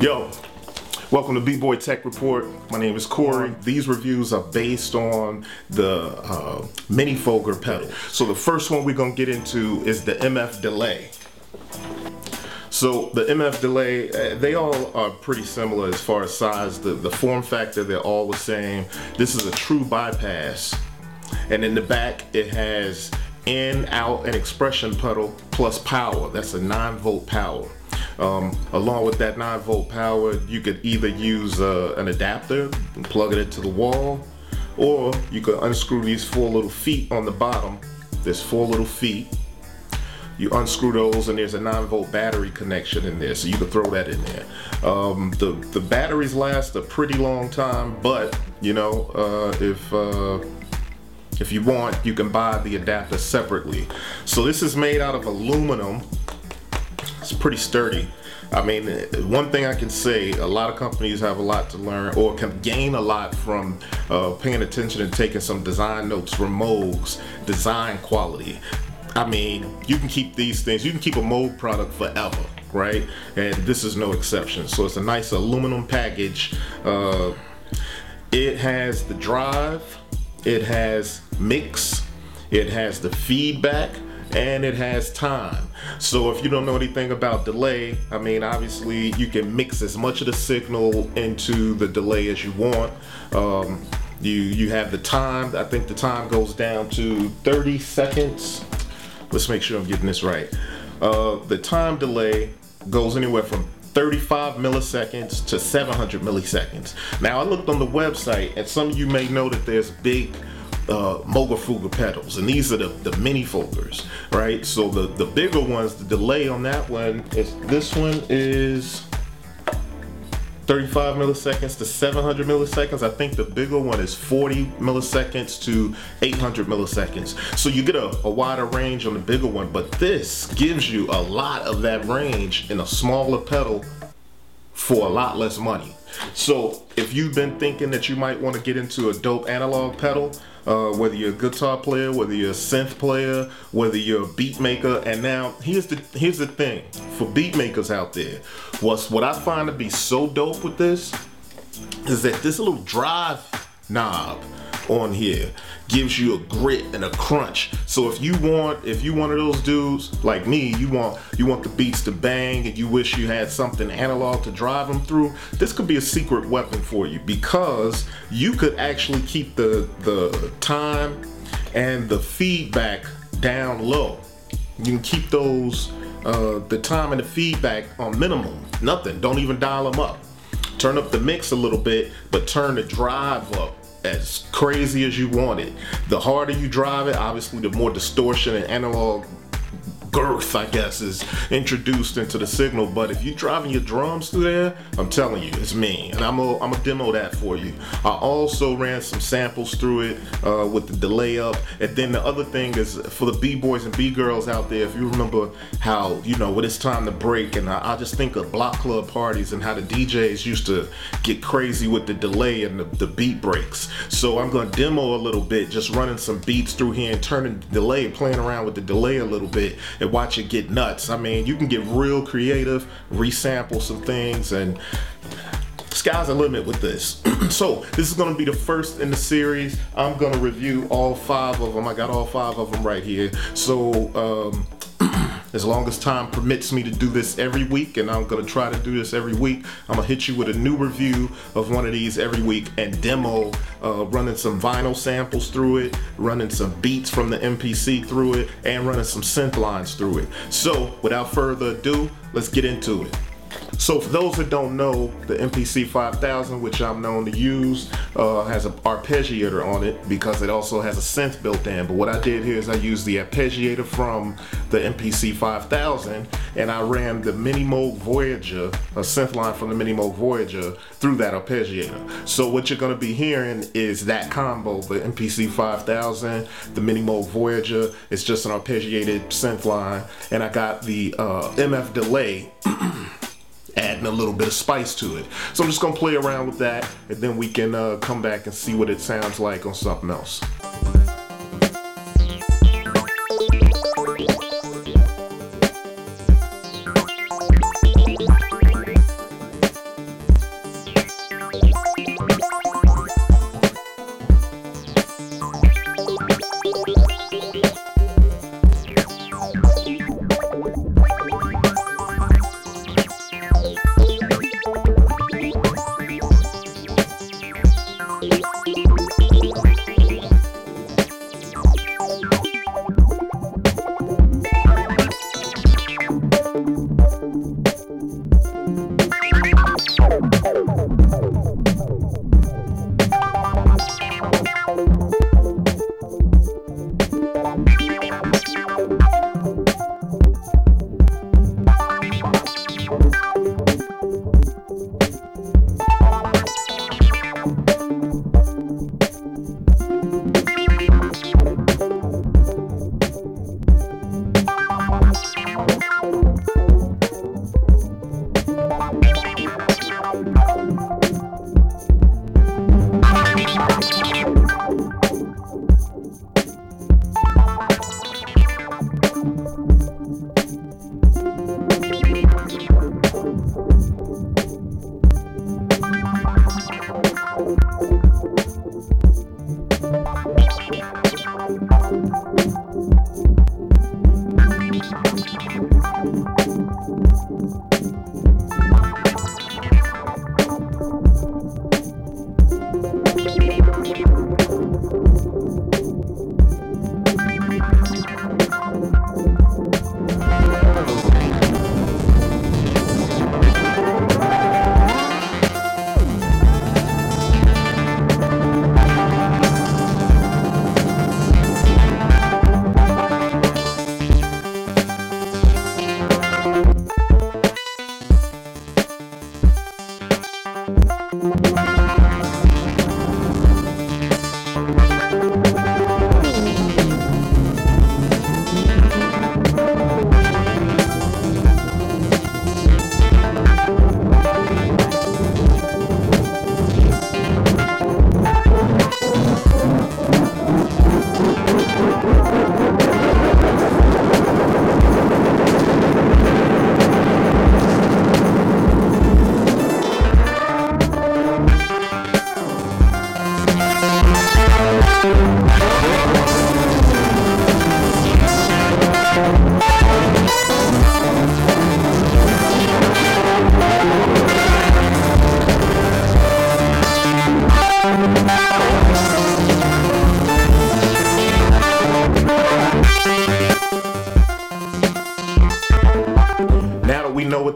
Yo, welcome to B-Boy Tech Report. My name is Corey. These reviews are based on the Minifooger pedal. So the first one we're going to get into is the MF Delay. So the MF Delay, they all are pretty similar as far as size. The form factor, they're all the same. This is a true bypass. And in the back, it has in, out, and expression pedal plus power. That's a 9-volt power. Along with that 9-volt power, you could either use an adapter and plug it into the wall, or you could unscrew these 4 little feet on the bottom. There's 4 little feet. You unscrew those and there's a 9-volt battery connection in there, so you can throw that in there. The batteries last a pretty long time, but you know, if you want, you can buy the adapter separately. So this is made out of aluminum. It's pretty sturdy. I mean, one thing I can say, a lot of companies have a lot to learn or can gain a lot from paying attention and taking some design notes from Moog's design quality. I mean, you can keep these things, you can keep a Moog product forever, right? And this is no exception. So it's a nice aluminum package. It has the drive, it has mix, it has the feedback, and it has time. So if you don't know anything about delay, I mean, obviously you can mix as much of the signal into the delay as you want. You have the time. I think the time goes down to 30 seconds. Let's make sure I'm getting this right. The time delay goes anywhere from 35 milliseconds to 700 milliseconds. Now I looked on the website, and some of you may know that there's big Minifooger pedals, and these are the Minifoogers, right? So the bigger ones, the delay on that one is, this one is 35 milliseconds to 700 milliseconds. I think the bigger one is 40 milliseconds to 800 milliseconds. So you get a wider range on the bigger one, but this gives you a lot of that range in a smaller pedal for a lot less money. So if you've been thinking that you might want to get into a dope analog pedal, whether you're a guitar player, whether you're a synth player, whether you're a beat maker, and now here's the thing for beat makers out there. What I find to be so dope with this is that this little drive knob on here gives you a grit and a crunch. So if you one of those dudes like me, you want the beats to bang and you wish you had something analog to drive them through, this could be a secret weapon for you, because you could actually keep the time and the feedback down low. You can keep those the time and the feedback on minimum, nothing. Don't even dial them up. Turn up the mix a little bit, but turn the drive up as crazy as you want it. The harder you drive it, obviously the more distortion and analog girth, I guess, is introduced into the signal. But if you're driving your drums through there, I'm telling you, it's mean. And I'm gonna demo that for you. I also ran some samples through it with the delay up. And then the other thing is, for the B-boys and B-girls out there, if you remember how, you know, when it's time to break, and I just think of block club parties and how the DJs used to get crazy with the delay and the beat breaks. So I'm gonna demo a little bit, just running some beats through here and turning the delay, playing around with the delay a little bit, and watch it get nuts. I mean, you can get real creative, resample some things, and sky's the limit with this. So this is going to be the first in the series. I'm going to review all 5 of them. I got all 5 of them right here. So as long as time permits me to do this every week, and I'm going to try to do this every week, I'm going to hit you with a new review of one of these every week and demo running some vinyl samples through it, running some beats from the MPC through it, and running some synth lines through it. So without further ado, let's get into it. So for those that don't know, the MPC 5000, which I'm known to use, has an arpeggiator on it because it also has a synth built in. But what I did here is I used the arpeggiator from the MPC 5000, and I ran the Moog Voyager, a synth line from the Moog Voyager, through that arpeggiator. So what you're going to be hearing is that combo, the MPC 5000, the Moog Voyager. It's just an arpeggiated synth line, and I got the MF Delay adding a little bit of spice to it. So I'm just gonna play around with that, and then we can come back and see what it sounds like on something else.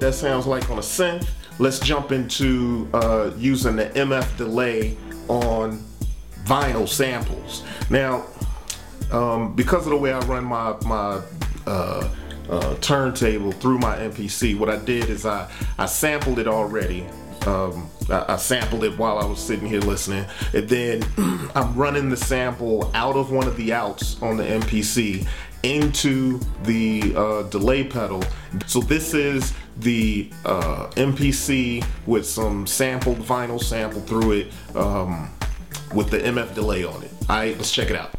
what that sounds like on a synth, let's jump into using the MF Delay on vinyl samples. Now, because of the way I run my turntable through my MPC, what I did is I sampled it already. I sampled it while I was sitting here listening, and then I'm running the sample out of one of the outs on the MPC into the delay pedal. So this is the MPC with some sampled vinyl sample through it with the MF Delay on it. All right, let's check it out.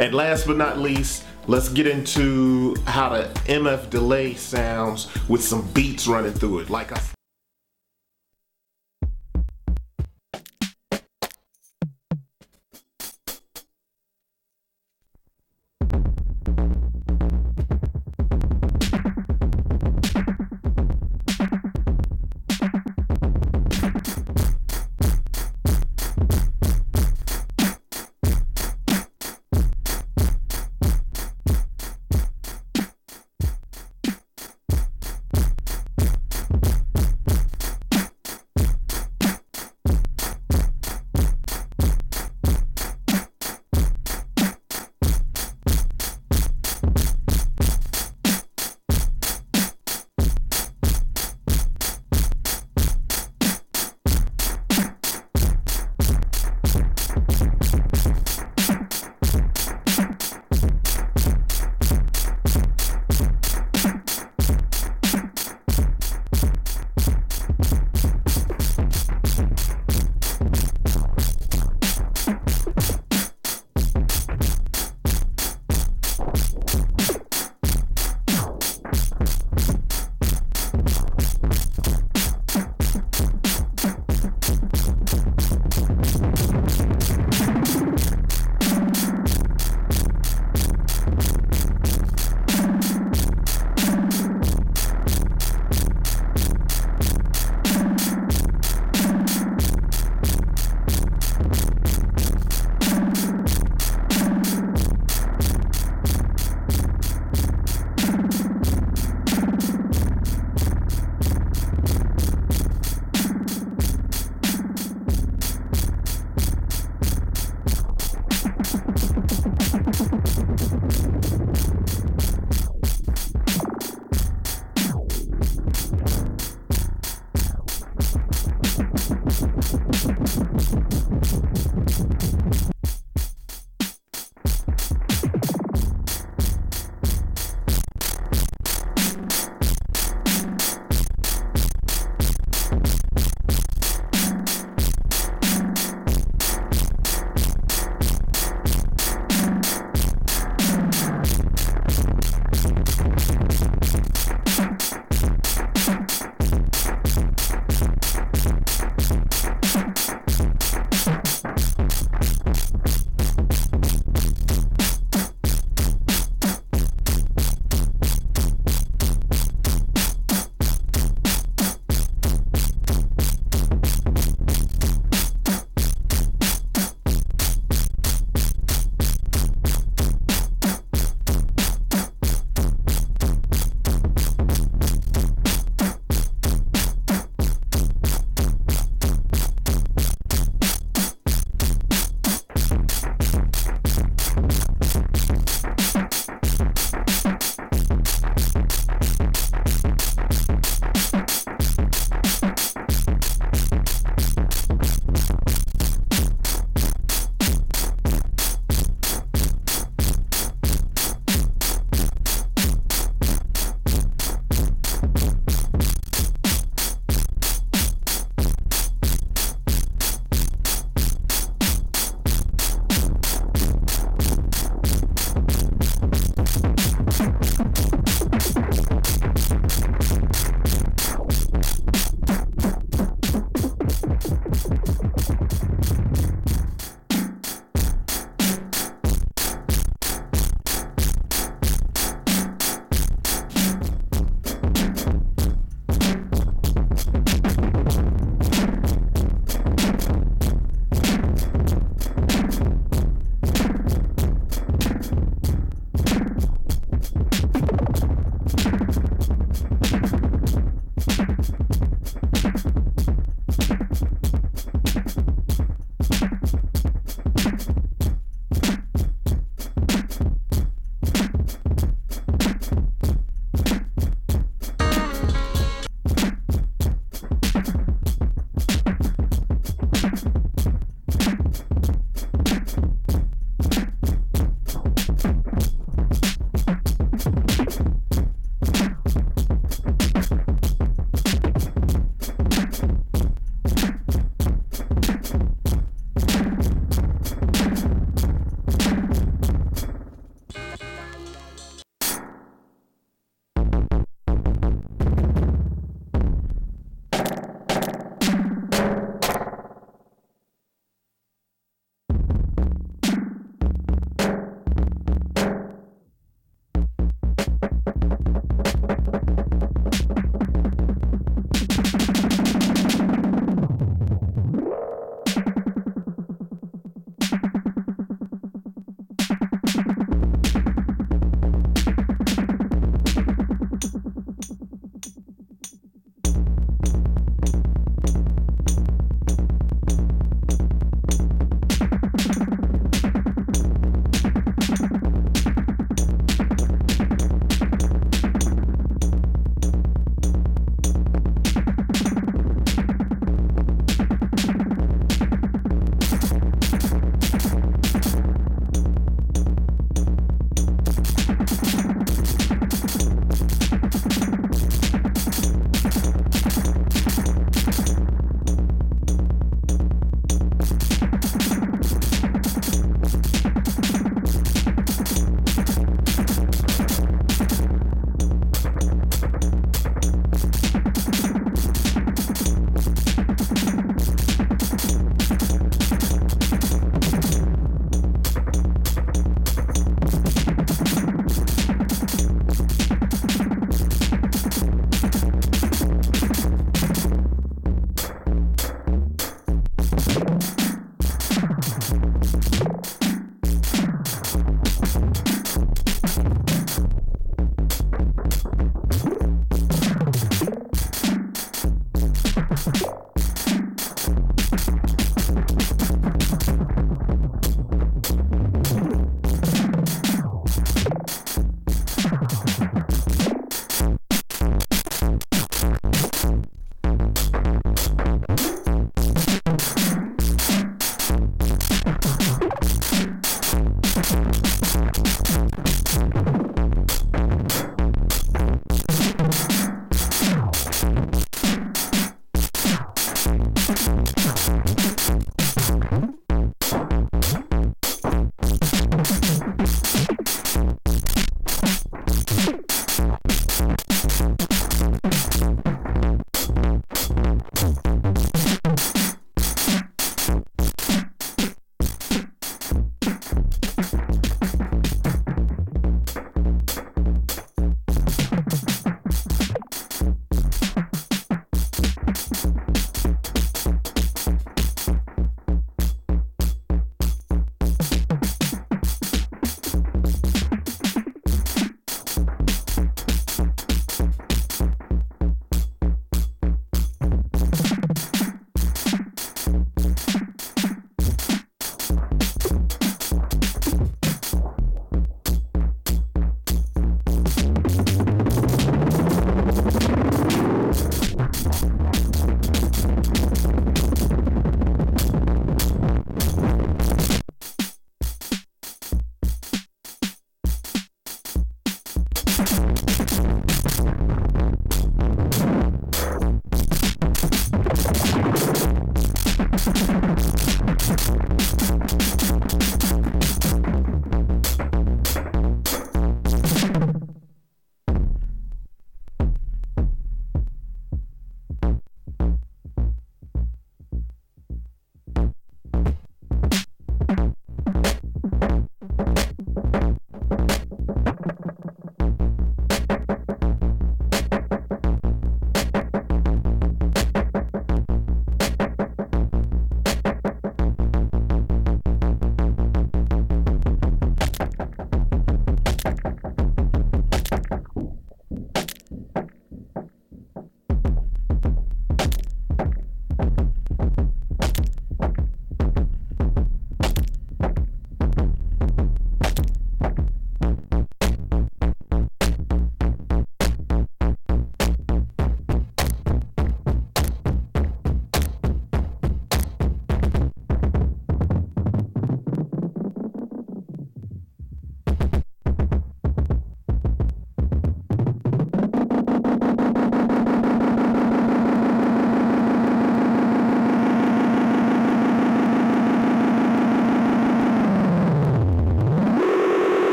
And last but not least, let's get into how the MF Delay sounds with some beats running through it. Like I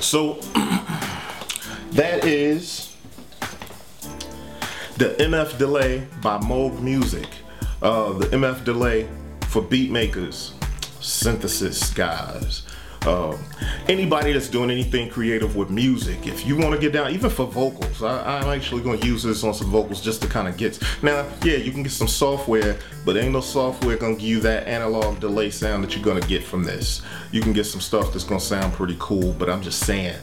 So that is the MF Delay by Moog Music. The MF Delay for beat makers, synthesis guys, anybody that's doing anything creative with music. If you want to get down, even for vocals, I'm actually going to use this on some vocals just to kind of get. Now, yeah, you can get some software, but ain't no software going to give you that analog delay sound that you're going to get from this. You can get some stuff that's going to sound pretty cool, but I'm just saying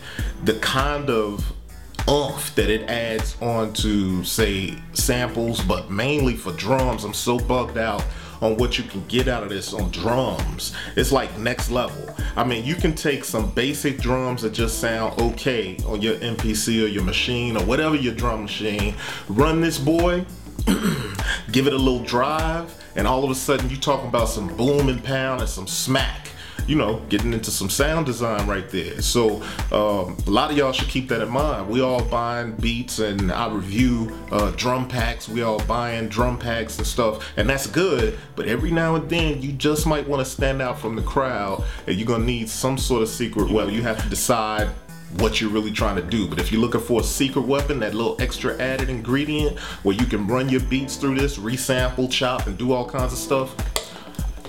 the kind of oomph that it adds onto, say, samples, but mainly for drums. I'm so bugged out on what you can get out of this on drums. It's like next level. I mean, you can take some basic drums that just sound okay on your MPC or your machine or whatever your drum machine, run this boy, give it a little drive, and all of a sudden you talking about some boom and pound and some smack. You know, getting into some sound design right there. So a lot of y'all should keep that in mind. We all buying beats, and I review drum packs. We all buying drum packs and stuff, and that's good. But every now and then, you just might want to stand out from the crowd, and you're gonna need some sort of secret weapon. You have to decide what you're really trying to do. But if you're looking for a secret weapon, that little extra added ingredient where you can run your beats through this, resample, chop, and do all kinds of stuff,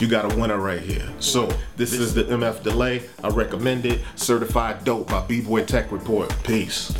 you got a winner right here. So this is the MF Delay. I recommend it. Certified dope by B-Boy Tech Report. Peace.